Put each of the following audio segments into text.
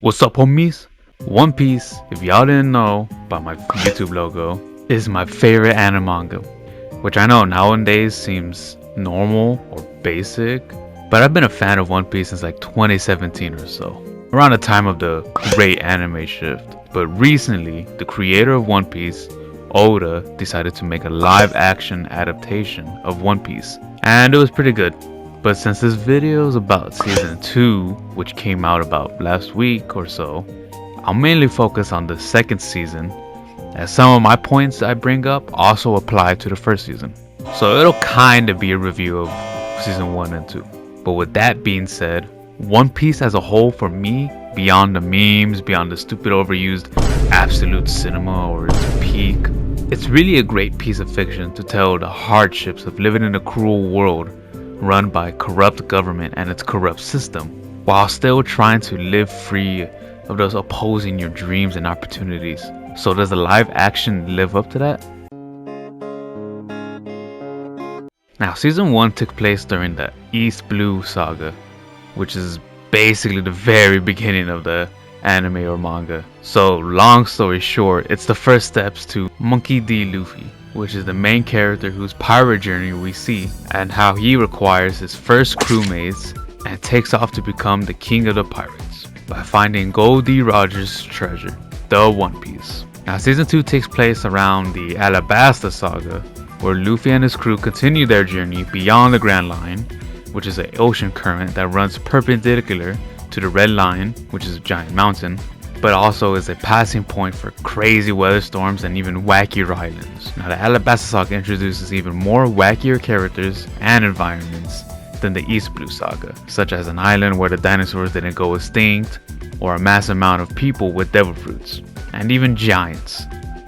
What's up, homies? One Piece, if y'all didn't know by my YouTube logo, is my favorite anime manga, which I know nowadays seems normal or basic, but I've been a fan of One Piece since like 2017 or so, around the time of the great anime shift. But recently, the creator of One Piece, Oda, decided to make a live-action adaptation of One Piece, and it was pretty good. But since this video is about season 2, which came out about last week or so, I'll mainly focus on the second season, as some of my points I bring up also apply to the first season. So it'll kinda be a review of season 1 and 2. But with that being said, One Piece as a whole for me, beyond the memes, beyond the stupid overused absolute cinema or its peak, it's really a great piece of fiction to tell the hardships of living in a cruel world run by a corrupt government and its corrupt system, while still trying to live free of those opposing your dreams and opportunities. So does the live action live up to that? Now, season 1 took place during the East Blue Saga, which is basically the very beginning of the anime or manga. So long story short, it's the first steps to Monkey D. Luffy, which is the main character whose pirate journey we see, and how he requires his first crewmates and takes off to become the king of the pirates by finding Gold D. Rogers' treasure, the One Piece. Now, season 2 takes place around the Alabasta Saga, where Luffy and his crew continue their journey beyond the Grand Line, which is an ocean current that runs perpendicular to the Red Line, which is a giant mountain, but also is a passing point for crazy weather storms and even wackier islands. Now, the Alabasta Saga introduces even more wackier characters and environments than the East Blue Saga, such as an island where the dinosaurs didn't go extinct, or a mass amount of people with devil fruits, and even giants.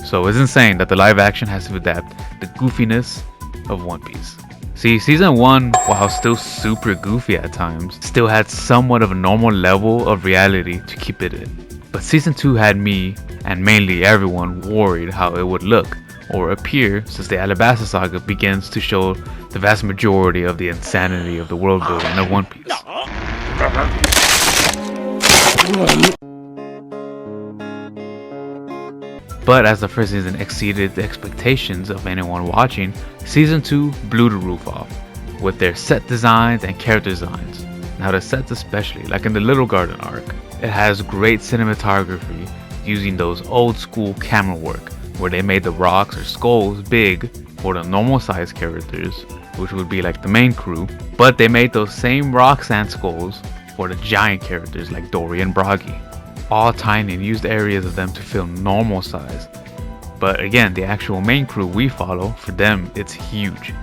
So it's insane that the live action has to adapt the goofiness of One Piece. See, season 1, while still super goofy at times, still had somewhat of a normal level of reality to keep it in. But season 2 had me, and mainly everyone, worried how it would look or appear, since the Alabasta Saga begins to show the vast majority of the insanity of the world building of One Piece. But as the first season exceeded the expectations of anyone watching, season 2 blew the roof off with their set designs and character designs. Now, the sets especially, like in the Little Garden arc, it has great cinematography using those old school camera work, where they made the rocks or skulls big for the normal sized characters, which would be like the main crew, but they made those same rocks and skulls for the giant characters like Dory and Bragi, all tiny and used areas of them to feel normal sized. But again, the actual main crew we follow, for them it's huge.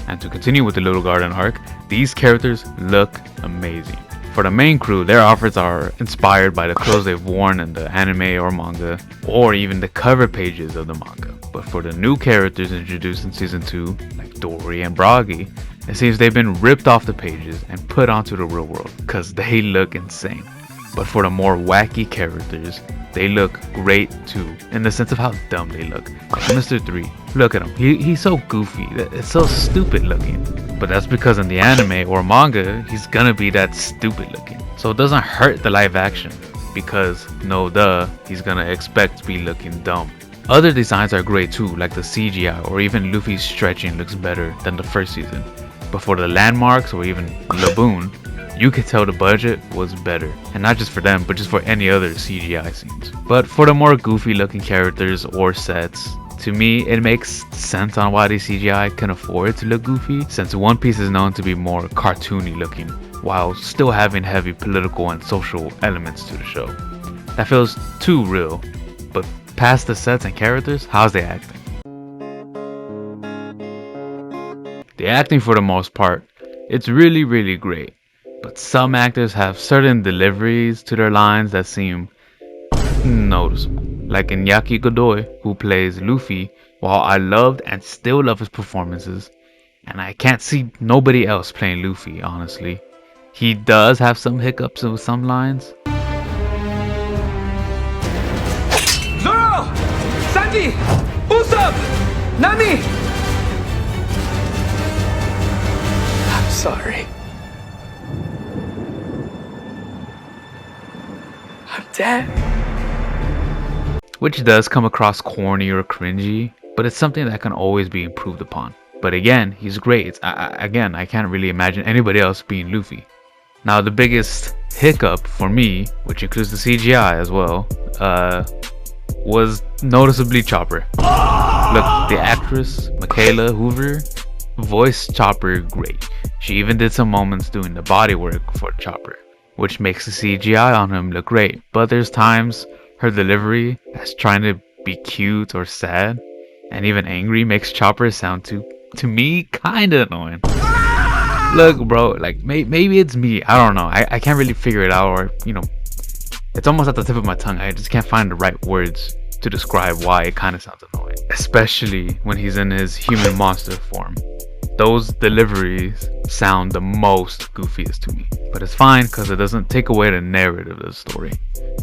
And to continue with the Little Garden arc, these characters look amazing. For the main crew, their outfits are inspired by the clothes they've worn in the anime or manga, or even the cover pages of the manga. But for the new characters introduced in season 2, like Dory and Bragi, it seems they've been ripped off the pages and put onto the real world, cause they look insane. But for the more wacky characters, they look great too, in the sense of how dumb they look. Like Mr. 3, look at him, he's so goofy, it's so stupid looking. But that's because in the anime or manga, he's gonna be that stupid looking. So it doesn't hurt the live action, because no duh, he's gonna expect to be looking dumb. Other designs are great too, like the CGI or even Luffy's stretching looks better than the first season. But for the landmarks or even Laboon, you could tell the budget was better, and not just for them, but just for any other CGI scenes. But for the more goofy looking characters or sets, to me it makes sense on why the CGI can afford to look goofy, since One Piece is known to be more cartoony looking, while still having heavy political and social elements to the show. That feels too real. But past the sets and characters, how's the acting? The acting, for the most part, it's really great. But some actors have certain deliveries to their lines that seem noticeable. Like Iñaki Godoy, who plays Luffy, while I loved and still love his performances, and I can't see nobody else playing Luffy, honestly. He does have some hiccups with some lines. Zoro! Sanji! Usopp! Nami! I'm sorry. I'm Dad? Which does come across corny or cringy, but it's something that can always be improved upon. But again, he's great. Again, I can't really imagine anybody else being Luffy. Now, the biggest hiccup for me, which includes the CGI as well, was noticeably Chopper. Look, the actress, Michaela Hoover, voiced Chopper great. She even did some moments doing the body work for Chopper, which makes the CGI on him look great. But there's times her delivery as trying to be cute or sad and even angry makes Chopper sound to me kinda annoying. Look, bro, like maybe it's me. I don't know. I can't really figure it out, or it's almost at the tip of my tongue. I just can't find the right words to describe why it kind of sounds annoying, especially when he's in his human monster form. Those deliveries sound the most goofiest to me, but it's fine because it doesn't take away the narrative of the story.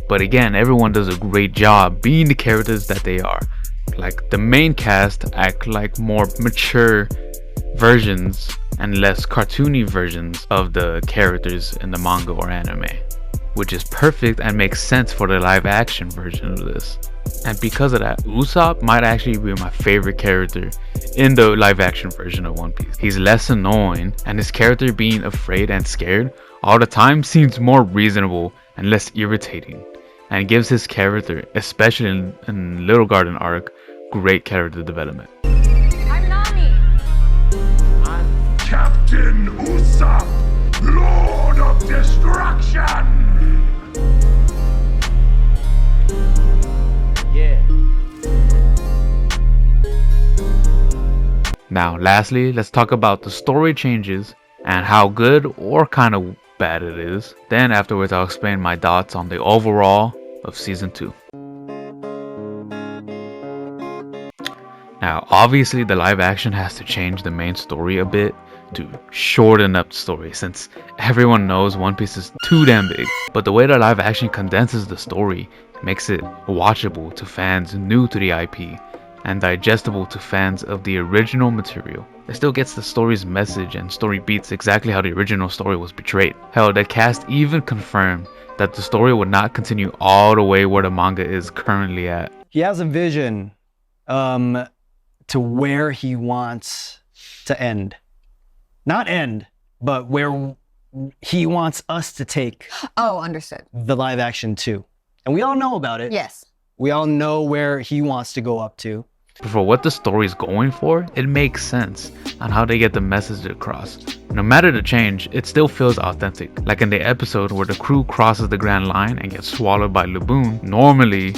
But again, everyone does a great job being the characters that they are. Like, the main cast act like more mature versions and less cartoony versions of the characters in the manga or anime, which is perfect and makes sense for the live action version of this. And because of that, Usopp might actually be my favorite character in the live action version of One Piece. He's less annoying, and his character being afraid and scared all the time seems more reasonable and less irritating, and gives his character, especially in Little Garden arc, great character development. I'm Nami. I'm Captain Usopp, Lord of Destruction! Yeah. Now, lastly, let's talk about the story changes and how good or kind of bad it is. Then afterwards, I'll explain my thoughts on the overall of Season 2. Now, obviously, the live action has to change the main story a bit to shorten up the story, since everyone knows One Piece is too damn big. But the way the live action condenses the story makes it watchable to fans new to the IP and digestible to fans of the original material. It still gets the story's message and story beats exactly how the original story was portrayed. Hell, the cast even confirmed that the story would not continue all the way where the manga is currently at. He has a vision to where he wants to end. Not end, but where he wants us to take Oh, understood. the live action too. And we all know about it. Yes. We all know where he wants to go up to. But for what the story is going for, it makes sense on how they get the message across. No matter the change, it still feels authentic. Like in the episode where the crew crosses the Grand Line and gets swallowed by Laboon, normally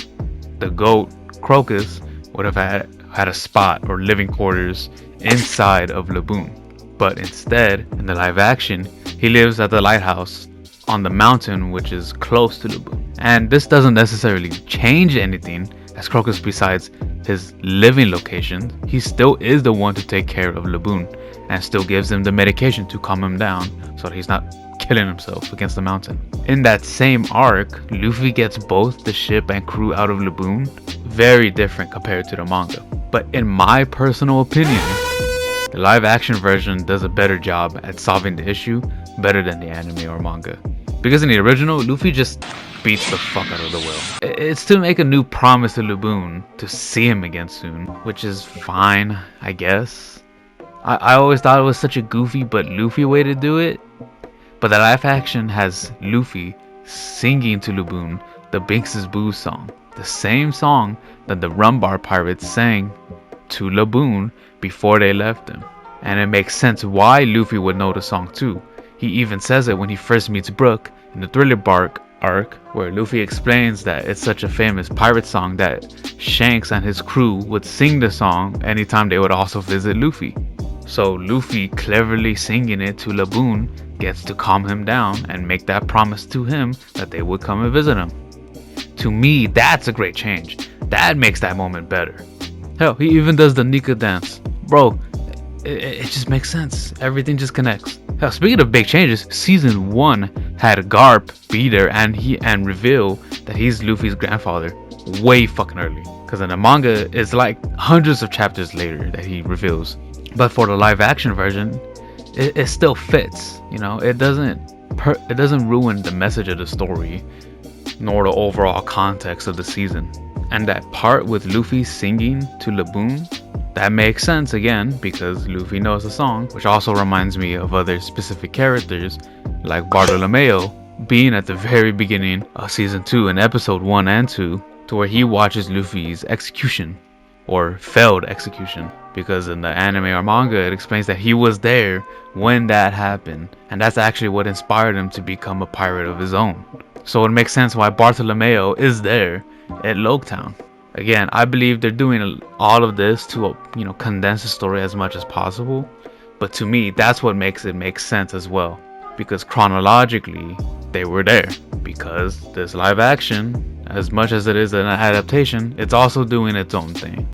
the goat, Crocus, would have had a spot or living quarters inside of Laboon. But instead, in the live action, he lives at the lighthouse on the mountain which is close to Laboon. And this doesn't necessarily change anything, as Crocus, besides his living location, he still is the one to take care of Laboon and still gives him the medication to calm him down so that he's not killing himself against the mountain. In that same arc, Luffy gets both the ship and crew out of Laboon, very different compared to the manga. But in my personal opinion, the live action version does a better job at solving the issue better than the anime or manga. Because in the original, Luffy just beats the fuck out of the whale. It's to make a new promise to Laboon to see him again soon, which is fine, I guess. I always thought it was such a goofy but Luffy way to do it. But the live action has Luffy singing to Laboon the Binks' Boo song, the same song that the Rumbar pirates sang to Laboon before they left him. And it makes sense why Luffy would know the song too. He even says it when he first meets Brook in the Thriller Bark arc, where Luffy explains that it's such a famous pirate song that Shanks and his crew would sing the song anytime they would also visit Luffy. So Luffy cleverly singing it to Laboon gets to calm him down and make that promise to him that they would come and visit him. To me, that's a great change. That makes that moment better. Hell, he even does the Nika dance. Bro, it just makes sense. Everything just connects. Hell, speaking of big changes, season 1 had Garp be there and reveal that he's Luffy's grandfather way fucking early. Because in the manga, it's like hundreds of chapters later that he reveals. But for the live action version, it still fits. You know, it doesn't ruin the message of the story. nor the overall context of the season. And that part with Luffy singing to Laboon, that makes sense again because Luffy knows the song, which also reminds me of other specific characters like Bartolomeo being at the very beginning of season 2 in episode 1 and 2, to where he watches Luffy's execution or failed execution, because in the anime or manga it explains that he was there when that happened, and that's actually what inspired him to become a pirate of his own. So it makes sense why Bartolomeo is there at Loketown. Again, I believe they're doing all of this to, condense the story as much as possible, but to me that's what makes it make sense as well, because chronologically they were there, because this live action, as much as it is an adaptation, it's also doing its own thing.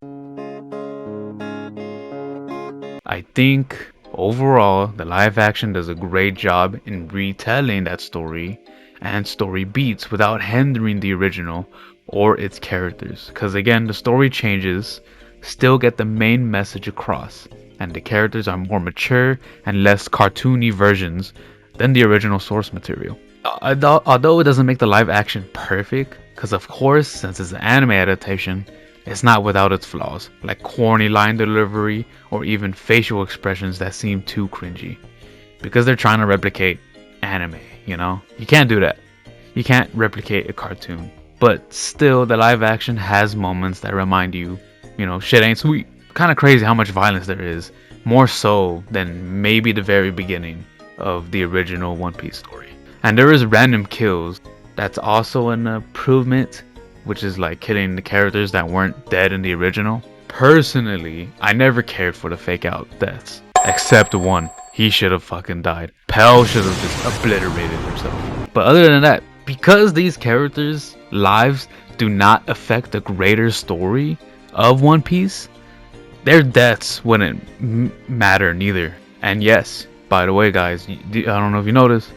I think overall the live action does a great job in retelling that story and story beats without hindering the original or its characters, because again, the story changes still get the main message across, and the characters are more mature and less cartoony versions than the original source material. Although it doesn't make the live action perfect, because of course, since it's an anime adaptation, it's not without its flaws, like corny line delivery or even facial expressions that seem too cringy, because they're trying to replicate anime, You can't do that. You can't replicate a cartoon. But still, the live action has moments that remind you, shit ain't sweet. Kind of crazy how much violence there is, more so than maybe the very beginning of the original One Piece story. And there is random kills. That's also an improvement, which is like killing the characters that weren't dead in the original. Personally, I never cared for the fake out deaths, except one. He should have fucking died. Pell should have just obliterated himself. But other than that, because these characters' lives do not affect the greater story of One Piece, their deaths wouldn't matter neither. And yes, by the way guys, I don't know if you noticed,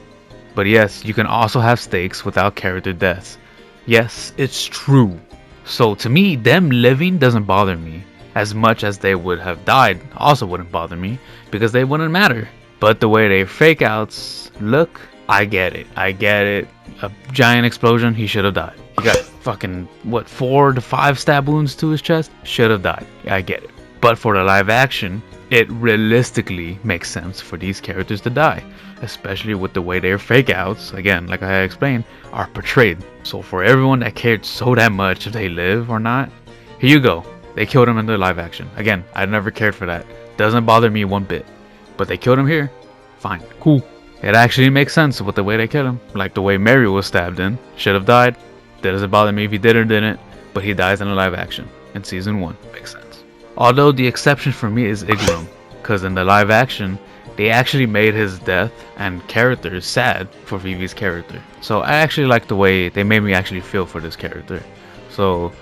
but yes, you can also have stakes without character deaths. Yes, it's true. So to me, them living doesn't bother me as much as they would have died also wouldn't bother me, because they wouldn't matter. But the way they fake outs look, I get it. A giant explosion, he should have died. He got fucking 4 to 5 stab wounds to his chest, should have died. I get it. But for the live action, it realistically makes sense for these characters to die, especially with the way their fake outs, again, like I explained, are portrayed. So for everyone that cared so that much if they live or not, here you go. They killed him in the live action. Again, I never cared for that. Doesn't bother me one bit. But they killed him here. Fine. Cool. It actually makes sense with the way they killed him. Like the way Mary was stabbed in. Should have died. That doesn't bother me if he did or didn't. But he dies in the live action. In season 1. Makes sense. Although the exception for me is Igrum. Because in the live action, they actually made his death and character sad for Vivi's character. So I actually like the way they made me actually feel for this character. So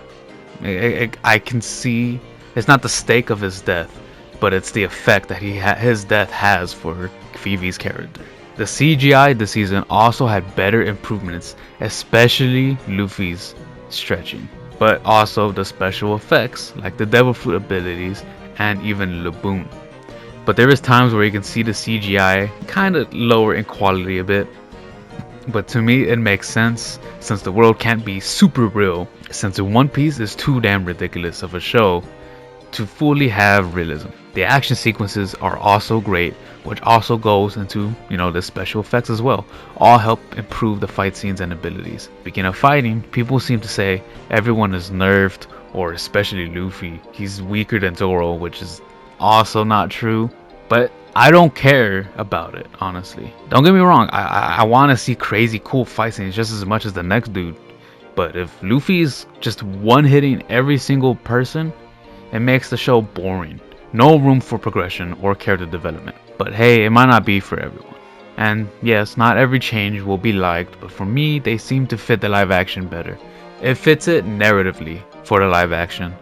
I can see it's not the stake of his death, but it's the effect that his death has for Vivi's character. The CGI this season also had better improvements, especially Luffy's stretching, but also the special effects like the Devil Fruit abilities and even Laboon. But there is times where you can see the CGI kind of lower in quality a bit. But to me it makes sense, since the world can't be super real, since One Piece is too damn ridiculous of a show to fully have realism. The action sequences are also great, which also goes into, the special effects as well. All help improve the fight scenes and abilities. Speaking of fighting, people seem to say everyone is nerfed, or especially Luffy. He's weaker than Zoro, which is also not true. But I don't care about it, honestly. Don't get me wrong, I want to see crazy cool fight scenes just as much as the next dude. But if Luffy's just one-hitting every single person, it makes the show boring. No room for progression or character development. But hey, it might not be for everyone. And yes, not every change will be liked, but for me, they seem to fit the live action better. It fits it narratively for the live action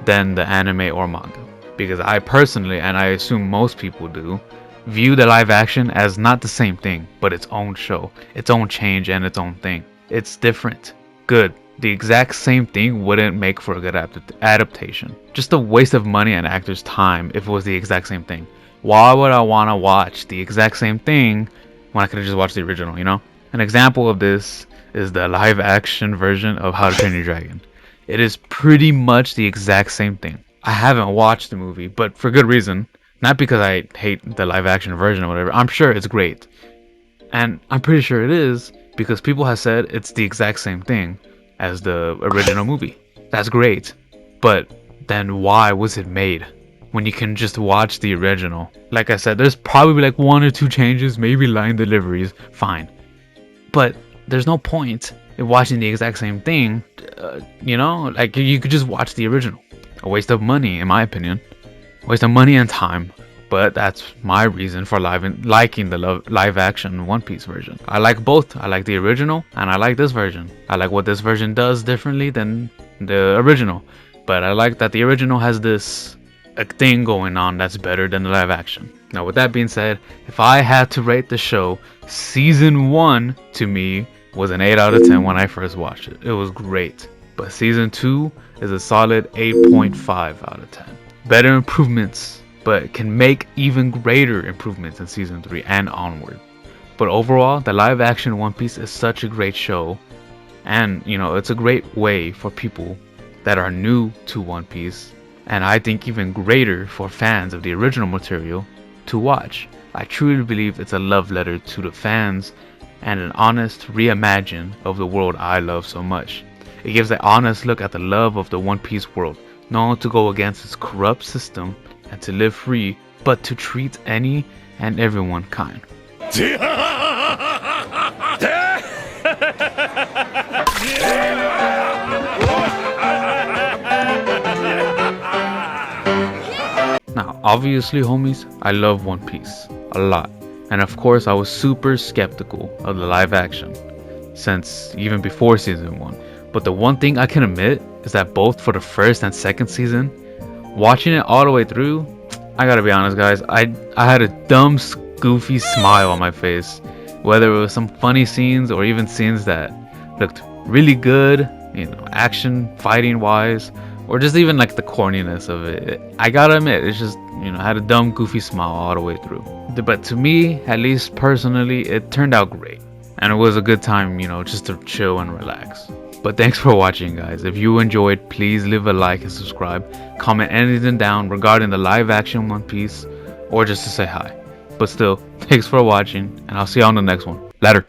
than the anime or manga. Because I personally, and I assume most people do, view the live action as not the same thing, but its own show, its own change, and its own thing. It's different. Good. The exact same thing wouldn't make for a good adaptation. Just a waste of money and actors' time if it was the exact same thing. Why would I want to watch the exact same thing when I could have just watched the original, An example of this, is the live action version of How to Train Your Dragon. It is pretty much the exact same thing. I haven't watched the movie, but for good reason. Not because I hate the live action version or whatever. I'm sure it's great. And I'm pretty sure it is because people have said it's the exact same thing as the original movie. That's great. But then why was it made when you can just watch the original? Like I said, there's probably like 1 or 2 changes, maybe line deliveries, fine. But there's no point in watching the exact same thing, like you could just watch the original. A waste of money, in my opinion. Waste of money and time. But that's my reason for liking the live action One Piece version. I like both. I like the original and I like this version. I like what this version does differently than the original. But I like that the original has this thing going on that's better than the live action. Now with that being said, if I had to rate the show, season 1 to me was an 8 out of 10 when I first watched it. It was great. But season 2 is a solid 8.5 out of 10. Better improvements, but can make even greater improvements in season 3 and onward. But overall, the live action One Piece is such a great show, and it's a great way for people that are new to One Piece, and I think even greater for fans of the original material to watch. I truly believe it's a love letter to the fans and an honest reimagine of the world I love so much. It gives an honest look at the love of the One Piece world, not to go against its corrupt system and to live free, but to treat any and everyone kind. Now, obviously, homies, I love One Piece a lot. And of course, I was super skeptical of the live action, since even before season 1. But the one thing I can admit is that both for the first and second season, watching it all the way through, I gotta be honest guys, I had a dumb goofy smile on my face. Whether it was some funny scenes or even scenes that looked really good, action, fighting wise, or just even like the corniness of it. I gotta admit, it's just, I had a dumb goofy smile all the way through. But to me, at least personally, it turned out great. And it was a good time, just to chill and relax. But thanks for watching guys. If you enjoyed, please leave a like and subscribe. Comment anything down regarding the live action One Piece or just to say hi. But still, thanks for watching and I'll see you on the next one. Later.